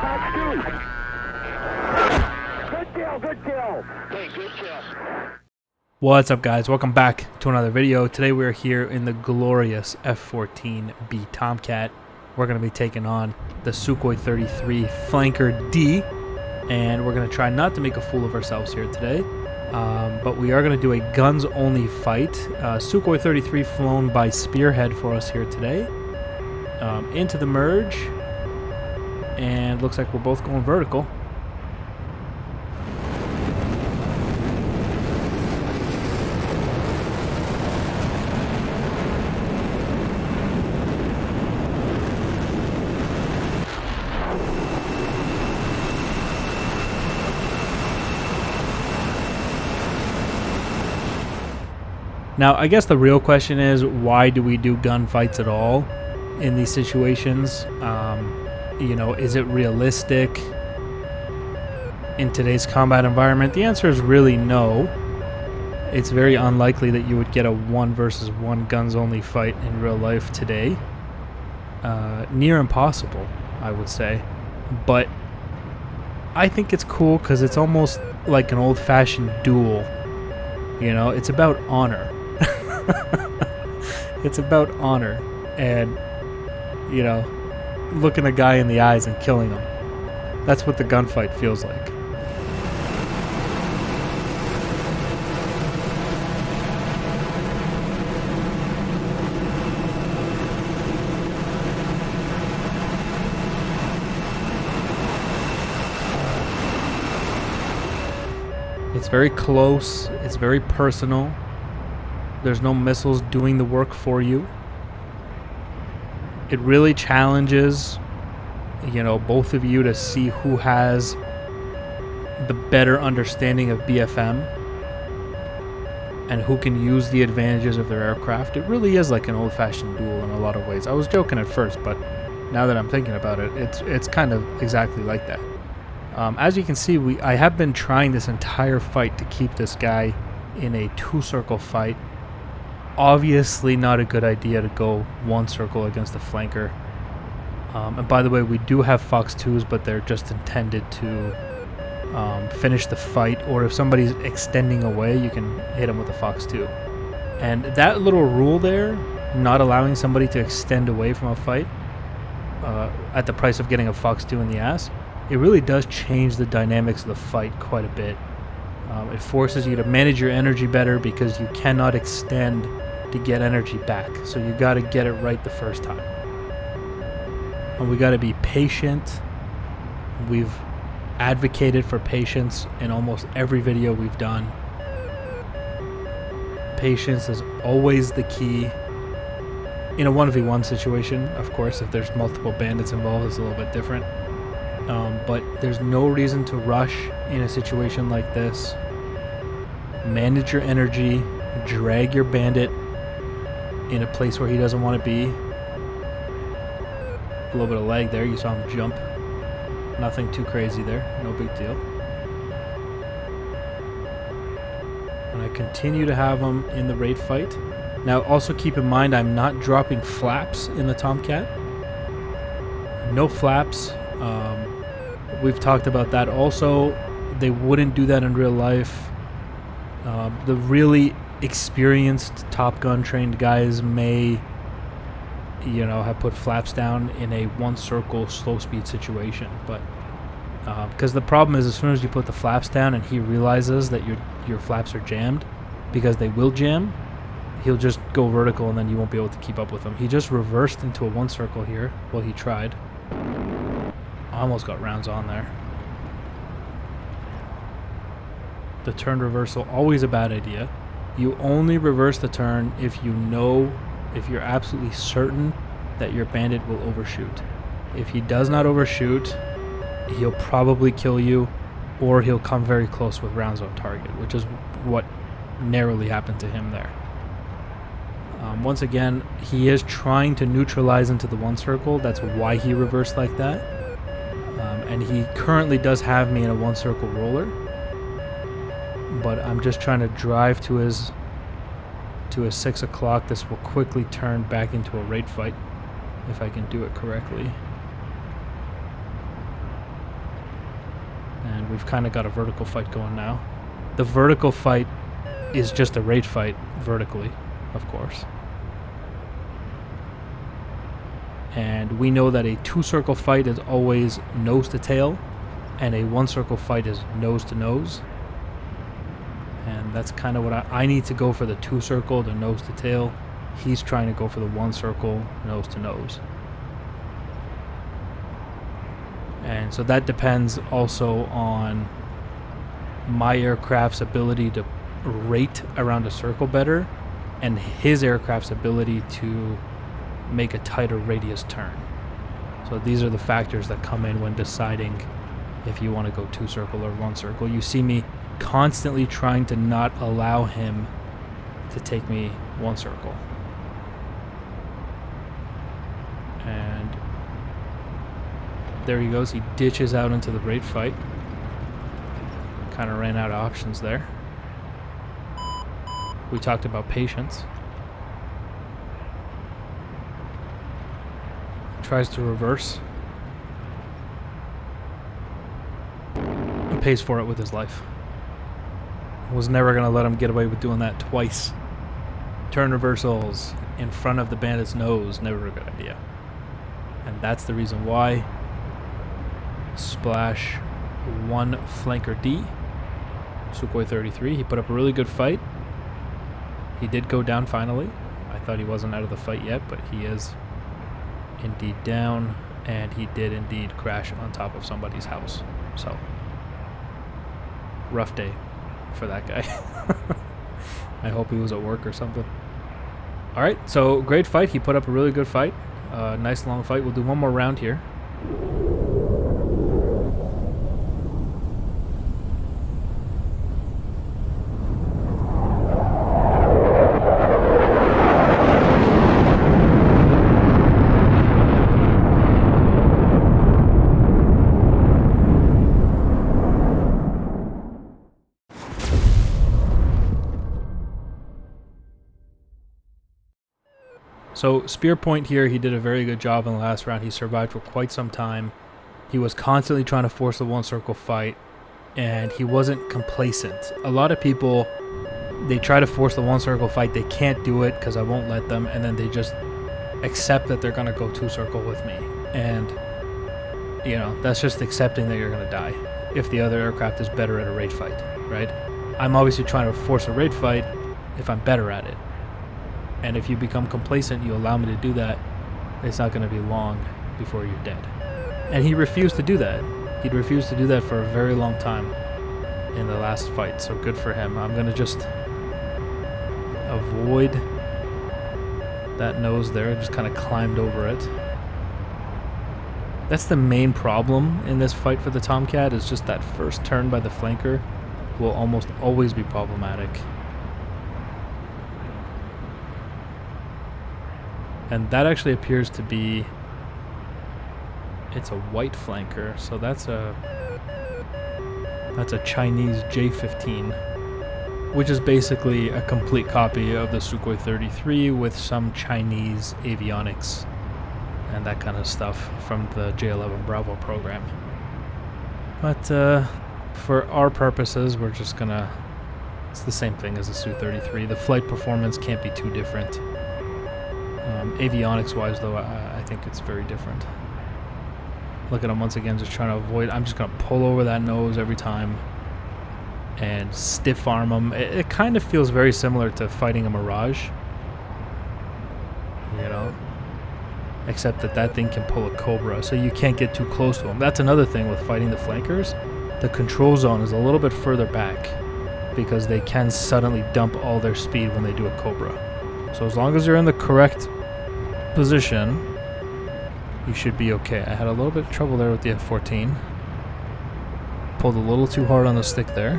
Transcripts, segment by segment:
Good kill, good kill. Hey, good kill. What's up, guys? Welcome back to another video. Today we're here in the glorious F-14B Tomcat. We're going to be taking on the Su-33 Flanker D, and we're going to try not to make a fool of ourselves here today. But we are going to do a guns-only fight. Su-33 flown by Spearhead for us here today. Into the merge, and looks like we're both going vertical. Now, I guess the real question is, why do we do gunfights at all in these situations? You know, is it realistic in today's combat environment? The answer is really no. It's very unlikely that you would get a 1 versus 1 guns only fight in real life today. Near impossible, I would say. But I think it's cool because it's almost like an old-fashioned duel. You know, it's about honor. It's about honor and, you know, looking a guy in the eyes and killing him. That's what the gunfight feels like. It's very close, it's very personal. There's no missiles doing the work for you. It really challenges, you know, both of you to see who has the better understanding of BFM and who can use the advantages of their aircraft. It really is like an old-fashioned duel in a lot of ways. I was joking at first, but now that I'm thinking about it, it's kind of exactly like that. As you can see, I have been trying this entire fight to keep this guy in a 2-circle fight. Obviously not a good idea to go 1 circle against the flanker. And by the way, we do have Fox 2s, but they're just intended to finish the fight, or if somebody's extending away, you can hit them with a Fox 2. And that little rule there, not allowing somebody to extend away from a fight at the price of getting a Fox 2 in the ass, it really does change the dynamics of the fight quite a bit. It forces you to manage your energy better because you cannot extend to get energy back. So you got to get it right the first time. And we got to be patient. We've advocated for patience in almost every video we've done. Patience is always the key. In a 1v1 situation, of course, if there's multiple bandits involved, it's a little bit different. But there's no reason to rush in a situation like this. Manage your energy, drag your bandit in a place where he doesn't want to be. A little bit of lag there, you saw him jump. Nothing too crazy there, no big deal. And I continue to have him in the raid fight. Now also keep in mind, I'm not dropping flaps in the Tomcat. No flaps. We've talked about that also. They wouldn't do that in real life. The really experienced Top Gun trained guys may, you know, have put flaps down in a 1-circle slow speed situation. But because the problem is, as soon as you put the flaps down and he realizes that your flaps are jammed, because they will jam, he'll just go vertical and then you won't be able to keep up with him. He just reversed into a 1-circle here. Well, he tried. Almost got rounds on there. The turn reversal, always a bad idea. You only reverse the turn if you're absolutely certain that your bandit will overshoot. If he does not overshoot, he'll probably kill you, or he'll come very close with rounds on target, which is what narrowly happened to him there. Once again, he is trying to neutralize into the 1-circle. That's why he reversed like that. And he currently does have me in a 1-circle roller, but I'm just trying to drive to his 6 o'clock. This will quickly turn back into a raid fight if I can do it correctly. And we've kind of got a vertical fight going now. The vertical fight is just a rate fight vertically, of course. And we know that a 2-circle fight is always nose to tail, and a 1-circle fight is nose to nose. And that's kind of what I need to go for the 2-circle, the nose to tail. He's trying to go for the 1-circle, nose to nose. And so that depends also on my aircraft's ability to rate around a circle better, and his aircraft's ability to make a tighter radius turn. So these are the factors that come in when deciding if you want to go 2-circle or 1-circle. You see me constantly trying to not allow him to take me 1-circle. And there he goes. He ditches out into the rate fight. Kind of ran out of options there. We talked about patience. Tries to reverse. He pays for it with his life. Was never going to let him get away with doing that twice. Turn reversals in front of the bandit's nose, never a good idea. And that's the reason why. Splash 1 flanker D. Su-33. He put up a really good fight. He did go down finally. I thought he wasn't out of the fight yet, but he is indeed down, and he did indeed crash on top of somebody's house. So, rough day for that guy. I hope he was at work or something. Alright, so great fight. He put up a really good fight. Nice long fight. We'll do one more round here. So spear point here, he did a very good job in the last round. He survived for quite some time. He was constantly trying to force the 1-circle fight, and he wasn't complacent. A lot of people, they try to force the 1-circle fight. They can't do it because I won't let them, and then they just accept that they're going to go 2-circle with me. And, you know, that's just accepting that you're going to die if the other aircraft is better at a rate fight, right? I'm obviously trying to force a rate fight if I'm better at it. And if you become complacent, you allow me to do that, it's not going to be long before you're dead. And he refused to do that. He'd refused to do that for a very long time in the last fight, so good for him. I'm going to just avoid that nose there, just kind of climbed over it. That's the main problem in this fight for the Tomcat, is just that first turn by the flanker will almost always be problematic. And that actually appears to be, it's a white flanker, so that's a Chinese J-15, which is basically a complete copy of the Su-33 with some Chinese avionics and that kind of stuff from the J-11 Bravo program. But for our purposes, we're just gonna, it's the same thing as the Su-33. The flight performance can't be too different. Avionics wise though, I think it's very different. Look at him once again, just trying to avoid. I'm just going to pull over that nose every time and stiff arm him. It kind of feels very similar to fighting a Mirage, you know, except that thing can pull a Cobra, so you can't get too close to him. That's another thing with fighting the flankers. The control zone is a little bit further back because they can suddenly dump all their speed when they do a Cobra. So as long as you're in the correct position, you should be okay. I had a little bit of trouble there with the F-14. Pulled a little too hard on the stick there.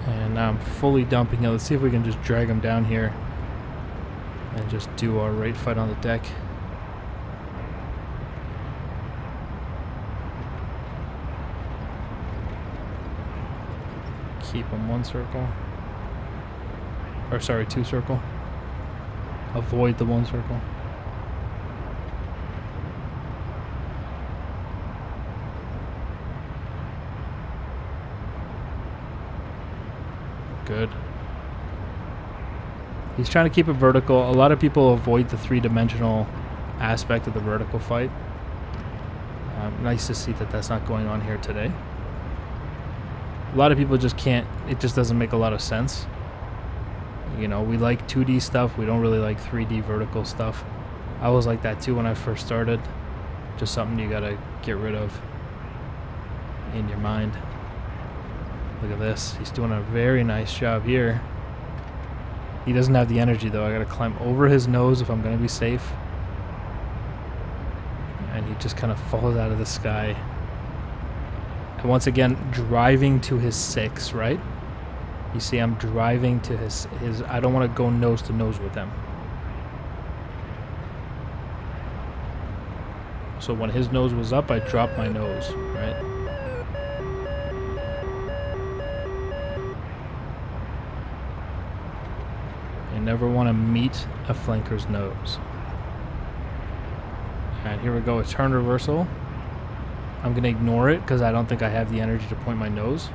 And now I'm fully dumping it. Let's see if we can just drag him down here and just do our rate fight on the deck. Keep him 1-circle. Or sorry, 2-circle. Avoid the 1-circle. good. He's trying to keep it vertical. A lot of people avoid the three-dimensional aspect of the vertical fight. Nice to see that that's not going on here today. A lot of people just can't, it just doesn't make a lot of sense. You know, we like 2D stuff. We don't really like 3D vertical stuff. I was like that too when I first started. Just something you gotta get rid of in your mind. Look at this. He's doing a very nice job here. He doesn't have the energy though. I gotta climb over his nose if I'm gonna be safe. And he just kind of falls out of the sky. And once again, driving to his 6, right? You see, I'm driving to his I don't want to go nose to nose with him. So when his nose was up, I dropped my nose, right? You never want to meet a flanker's nose. And here we go, a turn reversal. I'm going to ignore it because I don't think I have the energy to point my nose.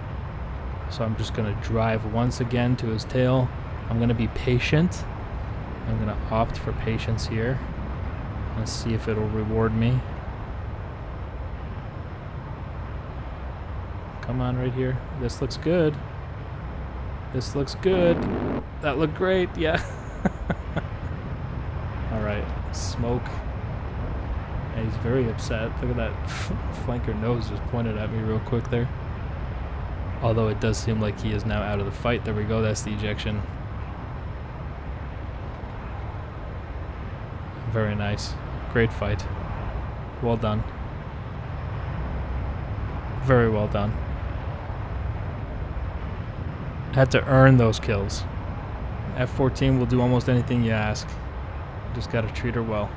So I'm just going to drive once again to his tail. I'm going to be patient. I'm going to opt for patience here. Let's see if it'll reward me. Come on, right here. This looks good. This looks good. That looked great, yeah. Alright, smoke. And he's very upset. Look at that flanker nose just pointed at me real quick there. Although it does seem like he is now out of the fight. There we go, that's the ejection. Very nice. Great fight. Well done. Very well done. Had to earn those kills. F-14 will do almost anything you ask. Just gotta treat her well.